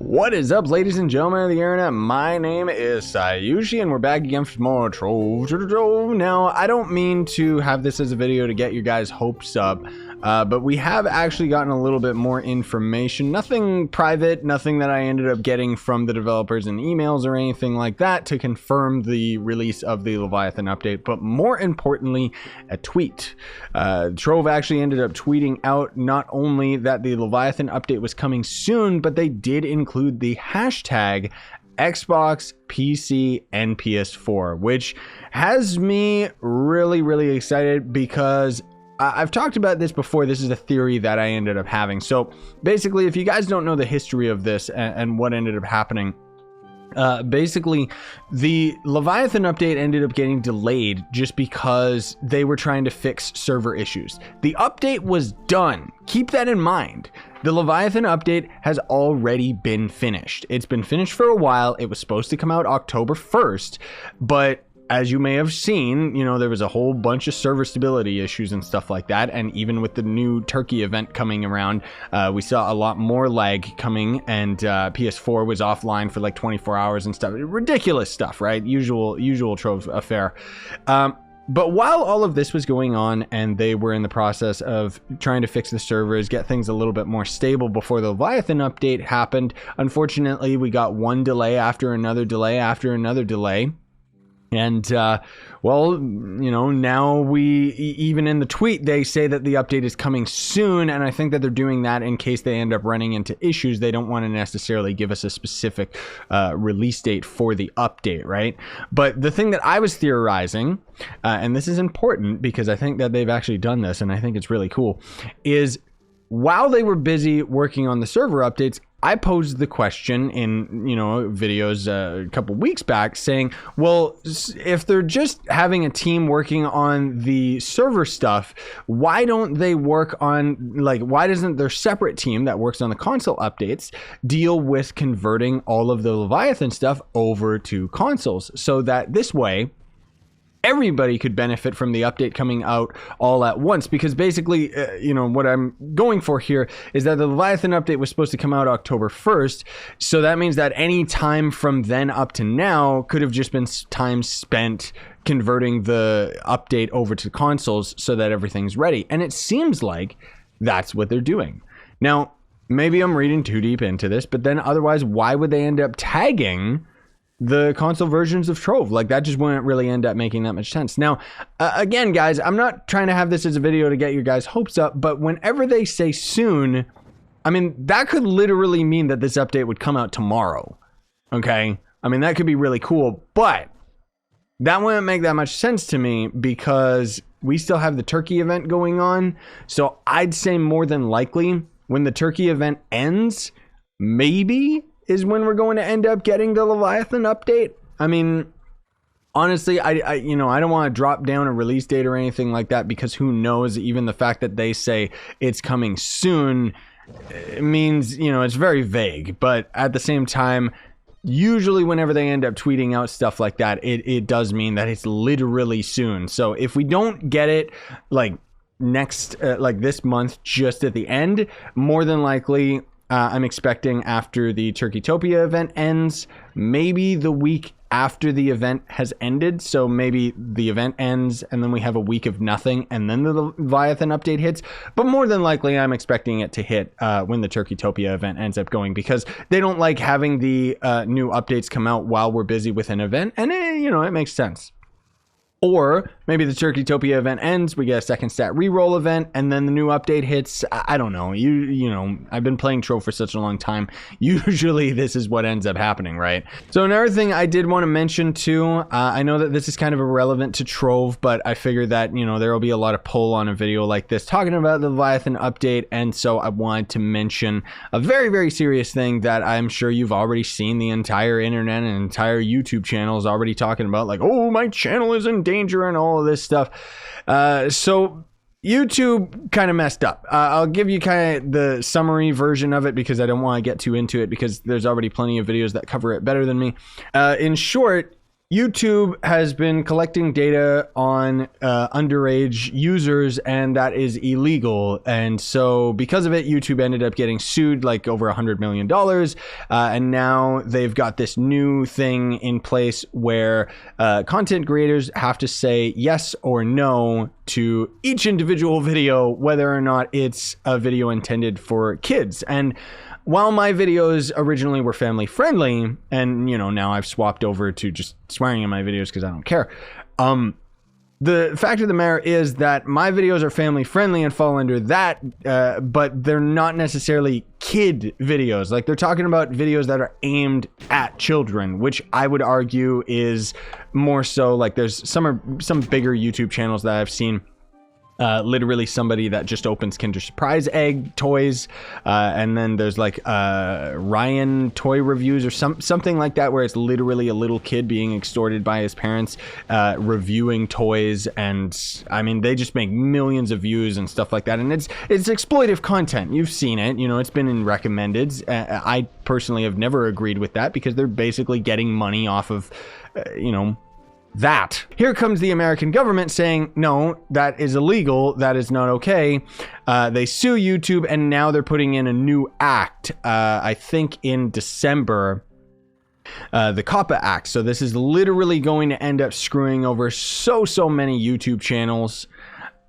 What is up, ladies and gentlemen of the internet? My name is Scyushi, and we're back again for more Trove. Now, I don't mean to have this as a video to get your guys' hopes up, but we have actually gotten a little bit more information. Nothing private, nothing that I ended up getting from the developers in emails or anything like that to confirm the release of the Leviathan update, but more importantly, a tweet. Trove actually ended up tweeting out not only that the Leviathan update was coming soon, but they did include the hashtag Xbox, PC, and PS4, which has me really excited because I've talked about this before. This is a theory that I ended up having. So basically, if you guys don't know the history of this and what ended up happening, basically the Leviathan update ended up getting delayed just because they were trying to fix server issues. The update was done. Keep that in mind. The Leviathan update has already been finished. It's been finished for a while. It was supposed to come out October 1st, but as you may have seen, you know, there was a whole bunch of server stability issues and stuff like that. And even with the new Turkey event coming around, we saw a lot more lag coming, and PS4 was offline for like 24 hours and stuff. Ridiculous stuff, right? Usual Trove affair. But while all of this was going on and they were in the process of trying to fix the servers, get things a little bit more stable before the Leviathan update happened, unfortunately, we got one delay after another delay after another delay. And, well, you know, now even in the tweet, they say that the update is coming soon. And I think that they're doing that in case they end up running into issues. They don't want to necessarily give us a specific release date for the update, right? But the thing that I was theorizing, and this is important because I think that they've actually done this, and I think it's really cool, is while they were busy working on the server updates, I posed the question in, you know, videos a couple weeks back saying, well, if they're just having a team working on the server stuff, why don't they work on, like, why doesn't their separate team that works on the console updates deal with converting all of the Leviathan stuff over to consoles so that this way everybody could benefit from the update coming out all at once? Because basically, you know, what I'm going for here is that the Leviathan update was supposed to come out October 1st. So that means that any time from then up to now could have just been time spent converting the update over to consoles so that everything's ready. And it seems like that's what they're doing. Now, maybe I'm reading too deep into this, but then otherwise, why would they end up tagging the console versions of Trove? Like, that just wouldn't really end up making that much sense. Now, again, guys, I'm not trying to have this as a video to get your guys' hopes up, but whenever they say soon, I mean, that could literally mean that this update would come out tomorrow. Okay? I mean, that could be really cool, but that wouldn't make that much sense to me because we still have the Turkey event going on. So I'd say more than likely when the Turkey event ends, maybe is when we're going to end up getting the Leviathan update. I mean, honestly, I you know, I don't want to drop down a release date or anything like that because who knows, even the fact that they say it's coming soon, it means, you know, it's very vague. But at the same time, usually whenever they end up tweeting out stuff like that, it does mean that it's literally soon. So if we don't get it like next, like this month, just at the end, more than likely, I'm expecting after the Turkeytopia event ends, maybe the week after the event has ended. So maybe the event ends and then we have a week of nothing and then the Leviathan update hits. But more than likely, I'm expecting it to hit when the Turkeytopia event ends up going, because they don't like having the new updates come out while we're busy with an event. And, you know, it makes sense. Or maybe the Turkeytopia event ends, we get a second stat reroll event, and then the new update hits. I don't know. You know, I've been playing Trove for such a long time. Usually this is what ends up happening, right? So another thing I did want to mention too, I know that this is kind of irrelevant to Trove, but I figured that, you know, there will be a lot of pull on a video like this talking about the Leviathan update, and so I wanted to mention a very serious thing that I'm sure you've already seen. The entire internet and entire YouTube channel is already talking about, like, oh, my channel is in danger and all of this stuff. So YouTube kind of messed up. I'll give you kind of the summary version of it because I don't want to get too into it because there's already plenty of videos that cover it better than me. In short, YouTube has been collecting data on underage users, and that is illegal. And so because of it, YouTube ended up getting sued like over $100 million. And now they've got this new thing in place where content creators have to say yes or no to each individual video, whether or not it's a video intended for kids. And while my videos originally were family friendly, and you know, now I've swapped over to just swearing in my videos because I don't care. The fact of the matter is that my videos are family friendly and fall under that, but they're not necessarily kid videos. Like, they're talking about videos that are aimed at children, which I would argue is more so like there's some bigger YouTube channels that I've seen. Literally somebody that just opens Kinder Surprise egg toys, and then there's like Ryan toy reviews or something like that, where it's literally a little kid being extorted by his parents, reviewing toys. And I mean, they just make millions of views and stuff like that, and it's exploitive content. You've seen it, you know, it's been in recommendeds. I personally have never agreed with that because they're basically getting money off of you know, that. Here comes the American government saying, no, that is illegal. That is not okay. They sue YouTube, and now they're putting in a new act, I think in December, the COPPA Act. So this is literally going to end up screwing over so many YouTube channels.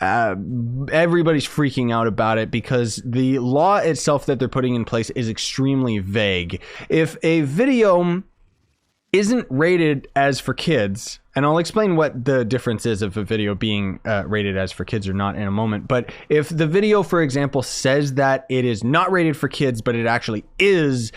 Everybody's freaking out about it because the law itself that they're putting in place is extremely vague. If a video isn't rated as for kids, and I'll explain what the difference is of a video being rated as for kids or not in a moment, but if the video, for example, says that it is not rated for kids, but it actually is,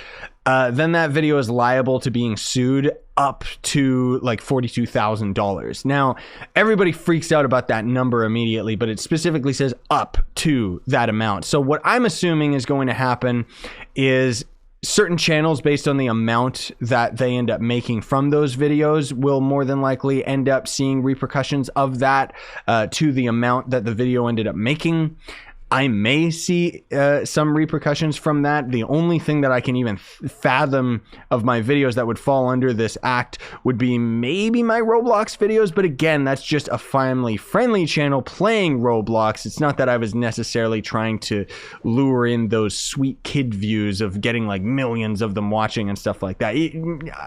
then that video is liable to being sued up to like $42,000. Now, everybody freaks out about that number immediately, but it specifically says up to that amount. So what I'm assuming is going to happen is certain channels, based on the amount that they end up making from those videos, will more than likely end up seeing repercussions of that to the amount that the video ended up making. I may see some repercussions from that. The only thing that I can even fathom of my videos that would fall under this act would be maybe my Roblox videos. But again, that's just a family-friendly channel playing Roblox. It's not that I was necessarily trying to lure in those sweet kid views of getting like millions of them watching and stuff like that.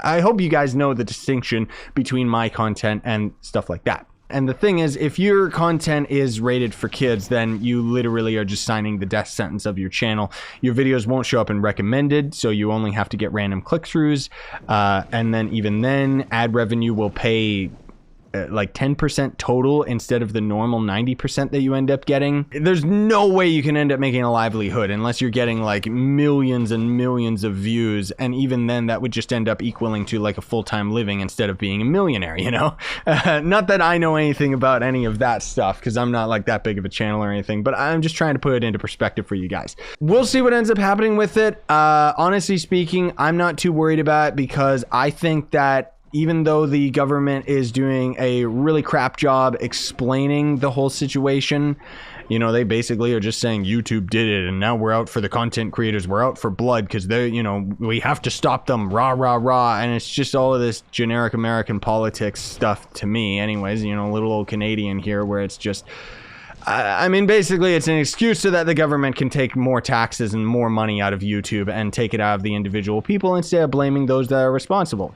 I hope you guys know the distinction between my content and stuff like that. And the thing is, if your content is rated for kids, then you literally are just signing the death sentence of your channel. Your videos won't show up in recommended, so you only have to get random click-throughs. And then even then, ad revenue will pay like 10% total instead of the normal 90% that you end up getting. There's no way you can end up making a livelihood unless you're getting like millions and millions of views, and even then that would just end up equaling to like a full-time living instead of being a millionaire, you know? Not that I know anything about any of that stuff, because I'm not like that big of a channel or anything, but I'm just trying to put it into perspective for you guys. We'll see what ends up happening with it. Honestly speaking, I'm not too worried about it, because I think that even though the government is doing a really crap job explaining the whole situation, you know, they basically are just saying YouTube did it, and now we're out for the content creators. We're out for blood because they, you know, we have to stop them, rah, rah, rah. And it's just all of this generic American politics stuff to me anyways, you know, little old Canadian here, where it's just, I mean, basically it's an excuse so that the government can take more taxes and more money out of YouTube and take it out of the individual people instead of blaming those that are responsible.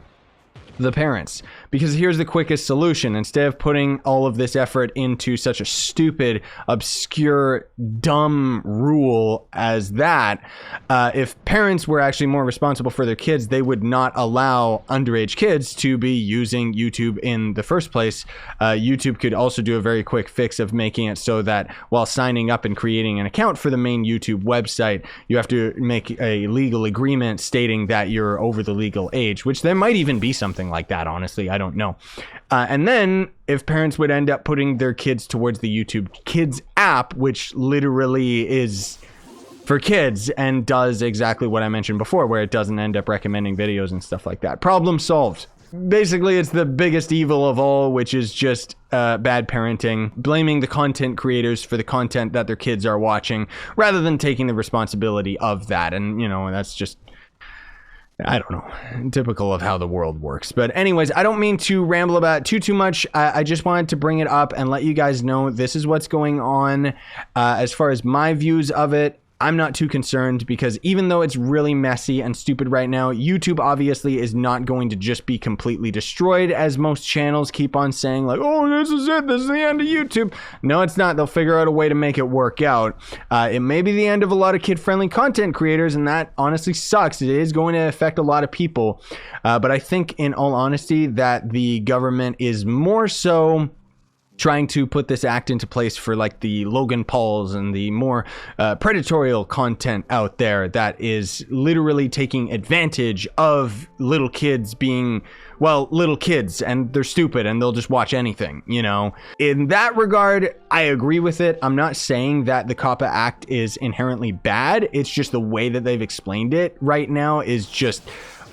The parents. Because here's the quickest solution. Instead of putting all of this effort into such a stupid, obscure, dumb rule as that, if parents were actually more responsible for their kids, they would not allow underage kids to be using YouTube in the first place. YouTube could also do a very quick fix of making it so that while signing up and creating an account for the main YouTube website, you have to make a legal agreement stating that you're over the legal age, which there might even be something like that, honestly. I don't know. And then if parents would end up putting their kids towards the YouTube Kids app, which literally is for kids and does exactly what I mentioned before, where it doesn't end up recommending videos and stuff like that. Problem solved. Basically, it's the biggest evil of all, which is just bad parenting, blaming the content creators for the content that their kids are watching, rather than taking the responsibility of that. And, you know, that's just I don't know, typical of how the world works. But anyways, I don't mean to ramble about too much. I just wanted to bring it up and let you guys know this is what's going on. As far as my views of it, I'm not too concerned, because even though it's really messy and stupid right now, YouTube obviously is not going to just be completely destroyed, as most channels keep on saying, like, oh, this is it, this is the end of YouTube. No, it's not. They'll figure out a way to make it work out. It may be the end of a lot of kid-friendly content creators, and that honestly sucks. It is going to affect a lot of people. But I think, in all honesty, that the government is more so trying to put this act into place for like the Logan Pauls and the more predatory content out there that is literally taking advantage of little kids being, well, little kids, and they're stupid and they'll just watch anything, you know. In that regard, I agree with it. I'm not saying that the COPPA Act is inherently bad. It's just the way that they've explained it right now is just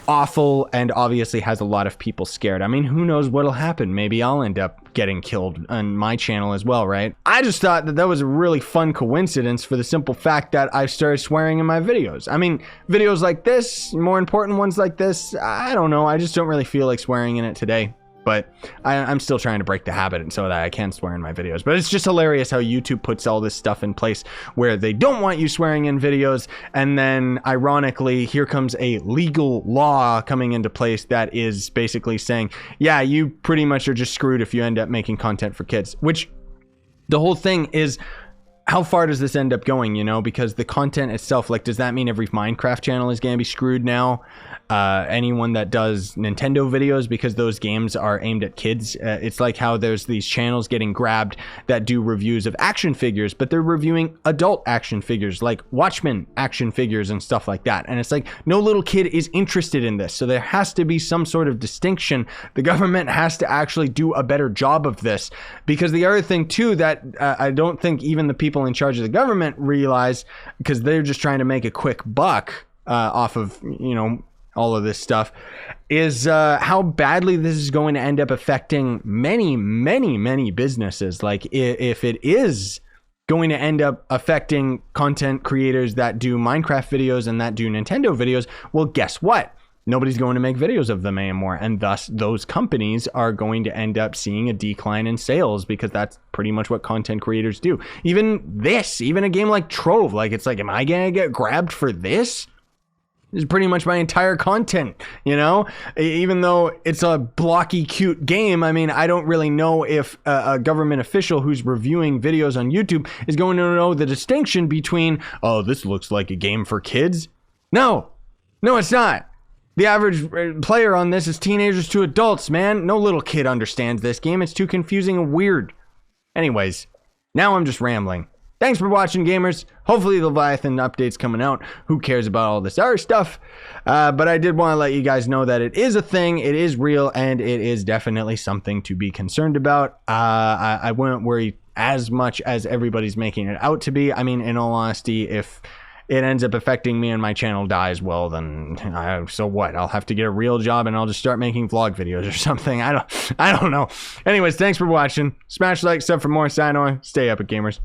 awful, and obviously has a lot of people scared. I mean, who knows what'll happen? Maybe I'll end up getting killed on my channel as well, right? I just thought that that was a really fun coincidence, for the simple fact that I've started swearing in my videos. I mean, videos like this, more important ones like this, I don't know. I just don't really feel like swearing in it today. But I'm still trying to break the habit so that I can swear in my videos. But it's just hilarious how YouTube puts all this stuff in place where they don't want you swearing in videos. And then, ironically, here comes a legal law coming into place that is basically saying, yeah, you pretty much are just screwed if you end up making content for kids. Which, the whole thing is, how far does this end up going, you know? Because the content itself, like, does that mean every Minecraft channel is going to be screwed now? Anyone that does Nintendo videos, because those games are aimed at kids. It's like how there's these channels getting grabbed that do reviews of action figures, but they're reviewing adult action figures, like Watchmen action figures and stuff like that. And it's like, no little kid is interested in this. So there has to be some sort of distinction. The government has to actually do a better job of this. Because the other thing too, that I don't think even the people in charge of the government realize, because they're just trying to make a quick buck off of, you know, all of this stuff, is how badly this is going to end up affecting many businesses. Like, if it is going to end up affecting content creators that do Minecraft videos and that do Nintendo videos, well, guess what? Nobody's going to make videos of them anymore, and thus those companies are going to end up seeing a decline in sales, because that's pretty much what content creators do. Even a game like Trove, like, it's like, am I gonna get grabbed for this? This is pretty much my entire content, you know? Even though it's a blocky, cute game, I mean, I don't really know if a government official who's reviewing videos on YouTube is going to know the distinction between, oh, this looks like a game for kids. No, it's not. The average player on this is teenagers to adults, man. No little kid understands this game. It's too confusing and weird. Anyways, now I'm just rambling. Thanks for watching, gamers. Hopefully the Leviathan update's coming out. Who cares about all this other stuff? But I did want to let you guys know that it is a thing, it is real, and it is definitely something to be concerned about. I wouldn't worry as much as everybody's making it out to be. I mean, in all honesty, if it ends up affecting me and my channel dies, well, then so what? I'll have to get a real job and I'll just start making vlog videos or something. I don't know. Anyways, thanks for watching. Smash like, sub for more. Sayonara. Stay epic, gamers.